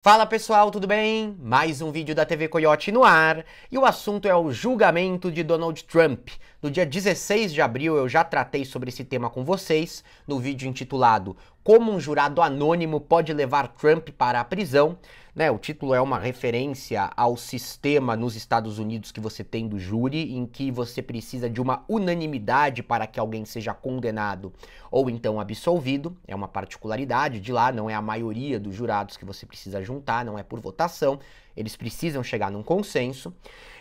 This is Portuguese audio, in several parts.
Fala pessoal, tudo bem? Mais um vídeo da TV Coyote no ar e o assunto é o julgamento de Donald Trump. No dia 16 de abril eu já tratei sobre esse tema com vocês no vídeo intitulado Como um jurado anônimo pode levar Trump para a prisão. O título é uma referência ao sistema nos Estados Unidos que você tem do júri, em que você precisa de uma unanimidade para que alguém seja condenado ou então absolvido. É uma particularidade de lá, não é a maioria dos jurados que você precisa juntar, não é por votação, eles precisam chegar num consenso.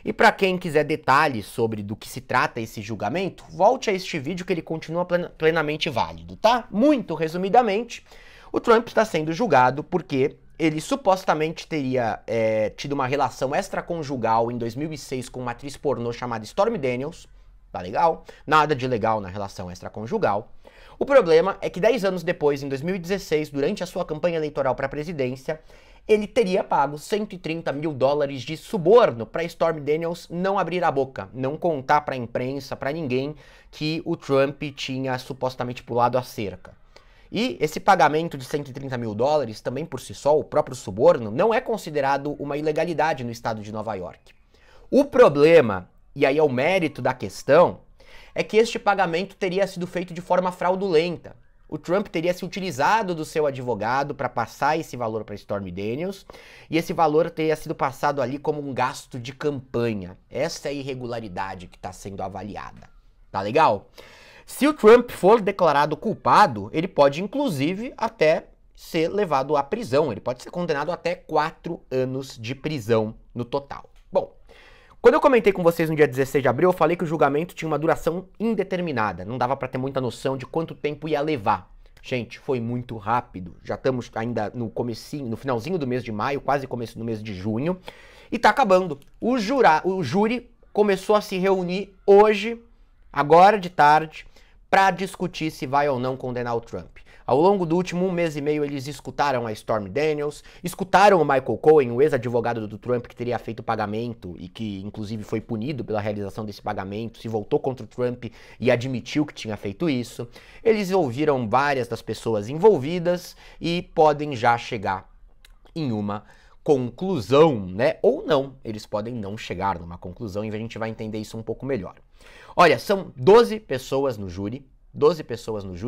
E para quem quiser detalhes sobre do que se trata esse julgamento, volte a este vídeo que ele continua plenamente válido, tá? Muito resumidamente, o Trump está sendo julgado porque ele supostamente teria tido uma relação extraconjugal em 2006 com uma atriz pornô chamada Stormy Daniels. Tá legal? Nada de legal na relação extraconjugal. O problema é que 10 anos depois, em 2016, durante a sua campanha eleitoral para a presidência, ele teria pago $130 mil de suborno para Stormy Daniels não abrir a boca, não contar para a imprensa, para ninguém, que o Trump tinha supostamente pulado a cerca. E esse pagamento de $130 mil, também por si só, o próprio suborno, não é considerado uma ilegalidade no estado de Nova York. O problema, e aí é o mérito da questão, é que este pagamento teria sido feito de forma fraudulenta. O Trump teria se utilizado do seu advogado para passar esse valor para Stormy Daniels, e esse valor teria sido passado ali como um gasto de campanha. Essa é a irregularidade que está sendo avaliada. Tá legal? Se o Trump for declarado culpado, ele pode inclusive até ser levado à prisão. Ele pode ser condenado a até 4 anos de prisão no total. Bom, quando eu comentei com vocês no dia 16 de abril, eu falei que o julgamento tinha uma duração indeterminada. Não dava para ter muita noção de quanto tempo ia levar. Gente, foi muito rápido. Já estamos ainda no comecinho, no finalzinho do mês de maio, quase começo do mês de junho. E tá acabando. O júri começou a se reunir hoje, agora de tarde, para discutir se vai ou não condenar o Trump. Ao longo do último 1 mês e meio, eles escutaram a Stormy Daniels, escutaram o Michael Cohen, o ex-advogado do Trump, que teria feito pagamento e que, inclusive, foi punido pela realização desse pagamento, se voltou contra o Trump e admitiu que tinha feito isso. Eles ouviram várias das pessoas envolvidas e podem já chegar em uma conclusão, né? Ou não, eles podem não chegar numa conclusão e a gente vai entender isso um pouco melhor. Olha, são 12 pessoas no júri,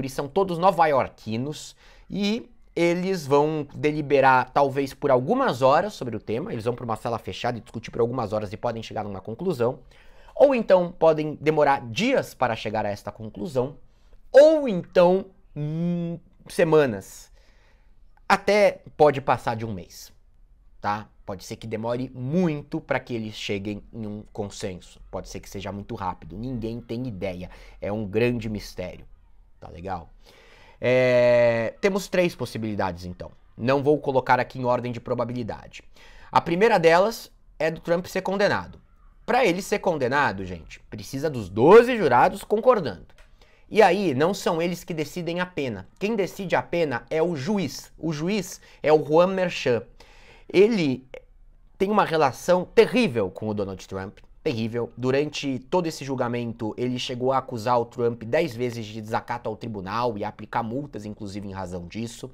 são todos nova-iorquinos e eles vão deliberar talvez por algumas horas sobre o tema, eles vão para uma sala fechada e discutir por algumas horas e podem chegar numa conclusão, ou então podem demorar dias para chegar a esta conclusão, ou então semanas, até pode passar de 1 mês, tá? Pode ser que demore muito para que eles cheguem em um consenso. Pode ser que seja muito rápido. Ninguém tem ideia. É um grande mistério. Tá legal? Temos 3 possibilidades, então. Não vou colocar aqui em ordem de probabilidade. A primeira delas é do Trump ser condenado. Para ele ser condenado, gente, precisa dos 12 jurados concordando. E aí, não são eles que decidem a pena. Quem decide a pena é o juiz. O juiz é o Juan Merchan. Ele tem uma relação terrível com o Donald Trump, terrível. Durante todo esse julgamento, ele chegou a acusar o Trump 10 vezes de desacato ao tribunal e a aplicar multas, inclusive, em razão disso.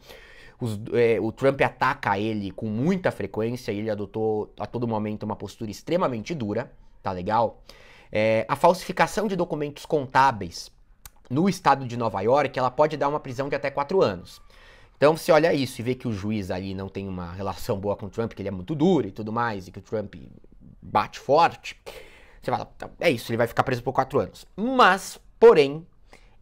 O Trump ataca ele com muita frequência e ele adotou a todo momento uma postura extremamente dura, tá legal? A falsificação de documentos contábeis no estado de Nova York, ela pode dar uma prisão de até 4 anos. Então você olha isso e vê que o juiz ali não tem uma relação boa com o Trump, que ele é muito duro e tudo mais, e que o Trump bate forte, você fala, é isso, ele vai ficar preso por 4 anos. Mas, porém,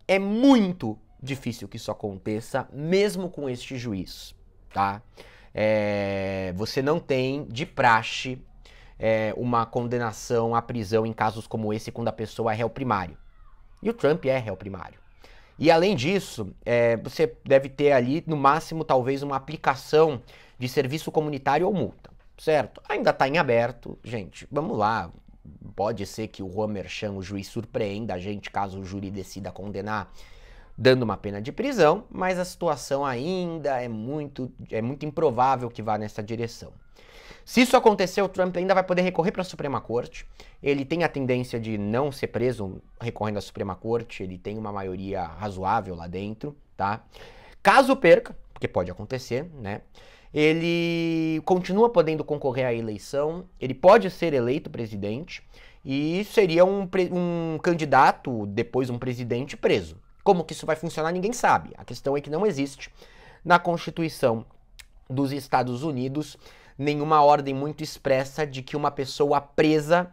é muito difícil que isso aconteça, mesmo com este juiz, tá? Você não tem, de praxe, uma condenação à prisão em casos como esse, quando a pessoa é réu primário. E o Trump é réu primário. E além disso, você deve ter ali, no máximo, talvez uma aplicação de serviço comunitário ou multa, certo? Ainda está em aberto, gente, vamos lá. Pode ser que o Juan Merchan, o juiz, surpreenda a gente caso o júri decida condenar, dando uma pena de prisão, mas a situação ainda é muito improvável que vá nessa direção. Se isso acontecer, o Trump ainda vai poder recorrer para a Suprema Corte. Ele tem a tendência de não ser preso recorrendo à Suprema Corte, ele tem uma maioria razoável lá dentro, tá? Caso perca, porque pode acontecer, né? ele continua podendo concorrer à eleição, ele pode ser eleito presidente e seria um candidato, depois um presidente preso. Como que isso vai funcionar, ninguém sabe. A questão é que não existe na Constituição dos Estados Unidos nenhuma ordem muito expressa de que uma pessoa presa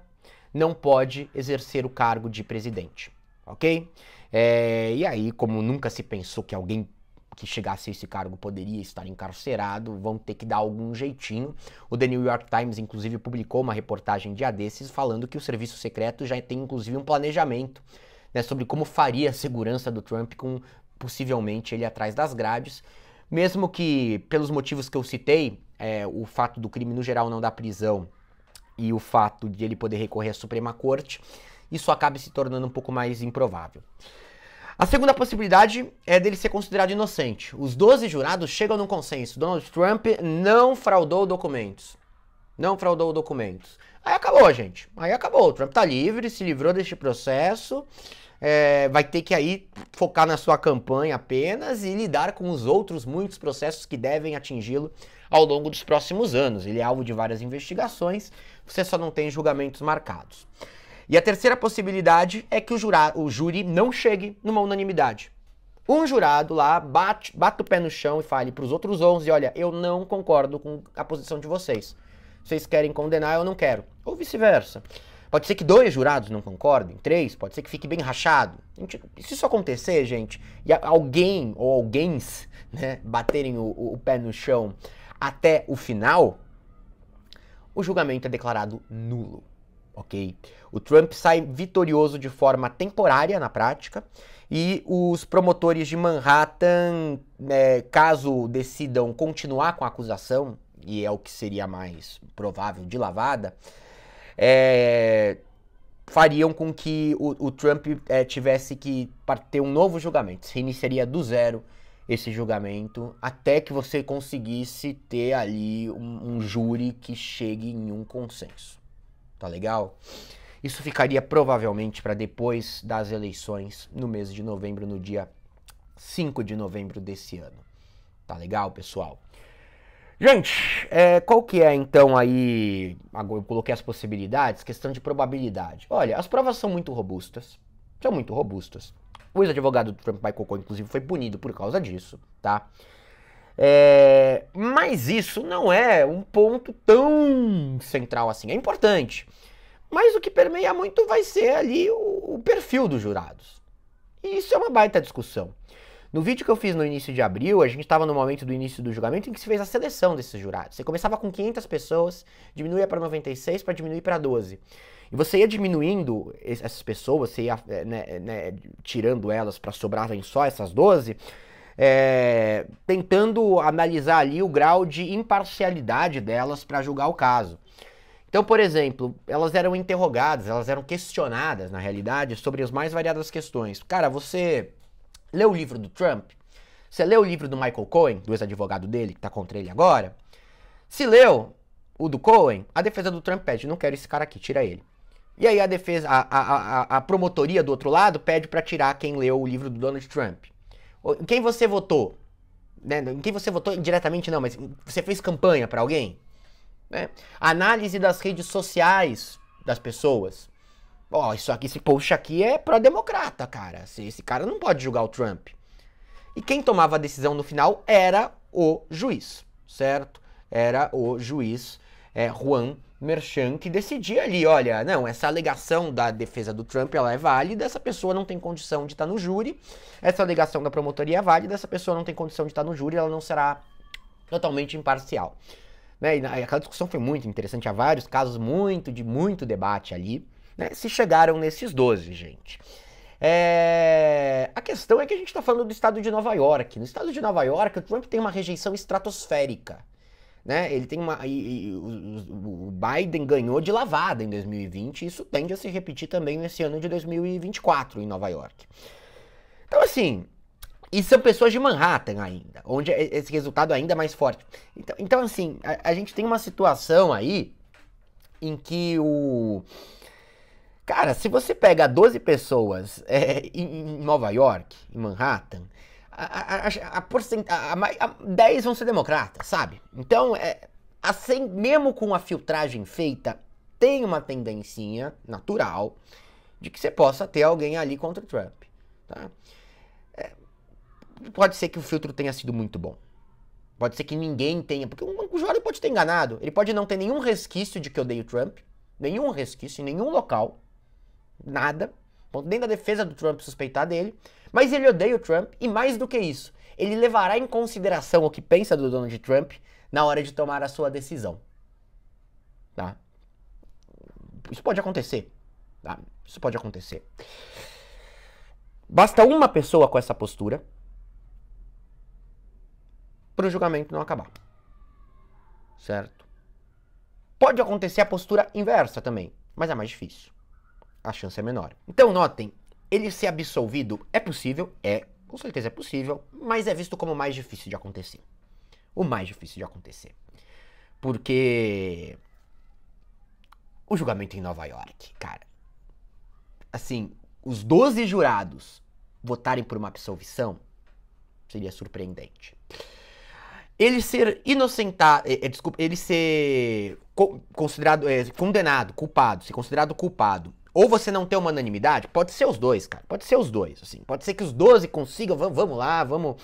não pode exercer o cargo de presidente, ok? E aí, como nunca se pensou que alguém que chegasse a esse cargo poderia estar encarcerado, vão ter que dar algum jeitinho. O The New York Times, inclusive, publicou uma reportagem dia desses falando que o serviço secreto já tem, inclusive, um planejamento, né, sobre como faria a segurança do Trump com, possivelmente, ele atrás das grades, mesmo que, pelos motivos que eu citei, o fato do crime no geral não dar prisão e o fato de ele poder recorrer à Suprema Corte, isso acabe se tornando um pouco mais improvável. A segunda possibilidade é dele ser considerado inocente. Os 12 jurados chegam num consenso. Donald Trump não fraudou documentos. Não fraudou documentos. Aí acabou, gente. Aí acabou. O Trump tá livre, se livrou deste processo. Vai ter que aí focar na sua campanha apenas e lidar com os outros muitos processos que devem atingi-lo ao longo dos próximos anos. Ele é alvo de várias investigações, você só não tem julgamentos marcados. E a terceira possibilidade é que o júri não chegue numa unanimidade. Um jurado lá bate o pé no chão e fale para os outros 11, olha, eu não concordo com a posição de vocês. Vocês querem condenar, eu não quero. Ou vice-versa. Pode ser que 2 jurados não concordem, 3, pode ser que fique bem rachado. Se isso acontecer, gente, e alguém ou alguéms, né, baterem o pé no chão até o final, o julgamento é declarado nulo, ok? O Trump sai vitorioso de forma temporária na prática e os promotores de Manhattan, caso decidam continuar com a acusação, e é o que seria mais provável de lavada, fariam com que o Trump tivesse que ter um novo julgamento. Se iniciaria do zero esse julgamento até que você conseguisse ter ali um júri que chegue em um consenso. Tá legal? Isso ficaria provavelmente para depois das eleições, no mês de novembro, no dia 5 de novembro desse ano. Tá legal, pessoal? Gente, qual que é então aí, agora eu coloquei as possibilidades, questão de probabilidade. Olha, as provas são muito robustas, O ex-advogado do Trump, Michael Cohen, inclusive, foi punido por causa disso, tá? Mas isso não é um ponto tão central assim, é importante. Mas o que permeia muito vai ser ali o perfil dos jurados. E isso é uma baita discussão. No vídeo que eu fiz no início de abril, a gente estava no momento do início do julgamento em que se fez a seleção desses jurados. Você começava com 500 pessoas, diminuía para 96 para diminuir para 12. E você ia diminuindo essas pessoas, você ia tirando elas para sobrarem só essas 12, tentando analisar ali o grau de imparcialidade delas para julgar o caso. Então, por exemplo, elas eram interrogadas, elas eram questionadas, na realidade, sobre as mais variadas questões. Cara, você leu o livro do Trump? Você leu o livro do Michael Cohen, do ex-advogado dele, que tá contra ele agora? Se leu o do Cohen, a defesa do Trump pede, não quero esse cara aqui, tira ele. E aí a defesa, a promotoria do outro lado pede para tirar quem leu o livro do Donald Trump. Em quem você votou? Em quem você votou diretamente não, mas você fez campanha para alguém? Análise das redes sociais das pessoas. Isso aqui, esse post aqui é pró-democrata, cara. Esse cara não pode julgar o Trump. E quem tomava a decisão no final era o juiz, certo? Era o juiz Juan Merchan, que decidia ali, olha, não, essa alegação da defesa do Trump, ela é válida, essa pessoa não tem condição de estar no júri, essa alegação da promotoria é válida, essa pessoa não tem condição de estar no júri, ela não será totalmente imparcial. E aquela discussão foi muito interessante, há vários casos de muito debate ali, se chegaram nesses 12, gente. A questão é que a gente está falando do estado de Nova York. No estado de Nova York, o Trump tem uma rejeição estratosférica. Ele tem o Biden ganhou de lavada em 2020 e isso tende a se repetir também nesse ano de 2024 em Nova York. Então, assim, e são pessoas de Manhattan ainda, onde esse resultado é ainda mais forte. Então assim, a gente tem uma situação aí em que Cara, se você pega 12 pessoas em Nova York, em Manhattan, 10 vão ser democratas, sabe? Então, assim, mesmo com a filtragem feita, tem uma tendencinha natural de que você possa ter alguém ali contra o Trump, tá? Pode ser que o filtro tenha sido muito bom. Pode ser que ninguém tenha, porque o usuário pode ter enganado. Ele pode não ter nenhum resquício de que odeia o Trump, nenhum resquício em nenhum local, nada, nem da defesa do Trump suspeitar dele, mas ele odeia o Trump e mais do que isso, ele levará em consideração o que pensa do Donald Trump na hora de tomar a sua decisão, tá? Isso pode acontecer, tá? Isso pode acontecer. Basta uma pessoa com essa postura para o julgamento não acabar, certo? Pode acontecer a postura inversa também, mas é mais difícil. A chance é menor. Então, notem, ele ser absolvido é possível, com certeza é possível, mas é visto como o mais difícil de acontecer. O mais difícil de acontecer. Porque o julgamento em Nova York, cara, assim, os 12 jurados votarem por uma absolvição seria surpreendente. Ele ser inocentado, ele ser considerado, condenado, culpado, ser considerado culpado, ou você não ter uma unanimidade, pode ser os dois, cara, pode ser os dois, assim, pode ser que os 12 consigam, vamos lá, vamos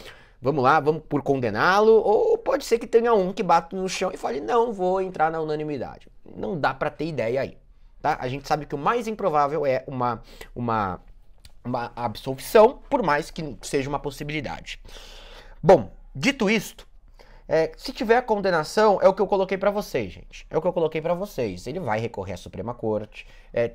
por condená-lo, ou pode ser que tenha um que bata no chão e fale, não vou entrar na unanimidade. Não dá pra ter ideia aí, tá? A gente sabe que o mais improvável é uma absolvição, por mais que seja uma possibilidade. Bom, dito isto, se tiver condenação, é o que eu coloquei pra vocês, gente. É o que eu coloquei pra vocês. Ele vai recorrer à Suprema Corte.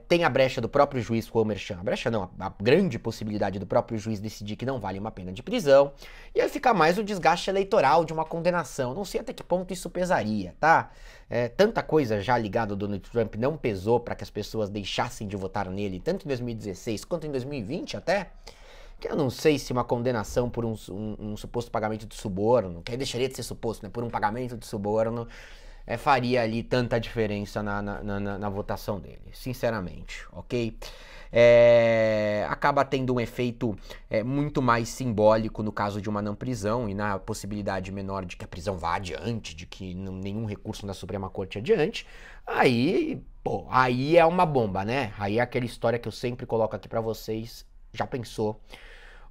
Tem a brecha do próprio juiz Comerchan. A brecha não, a grande possibilidade do próprio juiz decidir que não vale uma pena de prisão. E aí fica mais o desgaste eleitoral de uma condenação. Não sei até que ponto isso pesaria, tá? Tanta coisa já ligada ao Donald Trump não pesou pra que as pessoas deixassem de votar nele, tanto em 2016 quanto em 2020 até. Que eu não sei se uma condenação por um suposto pagamento de suborno, que aí deixaria de ser suposto, né? Por um pagamento de suborno, faria ali tanta diferença na votação dele, sinceramente, ok? Acaba tendo um efeito muito mais simbólico no caso de uma não prisão e na possibilidade menor de que a prisão vá adiante, de que nenhum recurso na Suprema Corte adiante. Aí é uma bomba, né? Aí é aquela história que eu sempre coloco aqui pra vocês. Já pensou?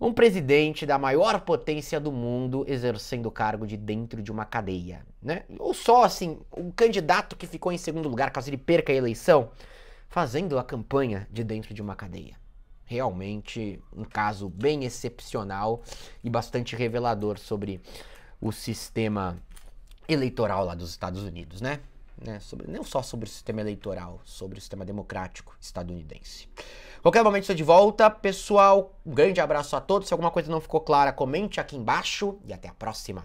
Um presidente da maior potência do mundo exercendo o cargo de dentro de uma cadeia, né? Ou só, assim, o candidato que ficou em segundo lugar, caso ele perca a eleição, fazendo a campanha de dentro de uma cadeia. Realmente um caso bem excepcional e bastante revelador sobre o sistema eleitoral lá dos Estados Unidos, né? Não só sobre o sistema eleitoral, sobre o sistema democrático estadunidense. Qualquer momento estou de volta, pessoal. Um grande abraço a todos. Se alguma coisa não ficou clara, comente aqui embaixo e até a próxima.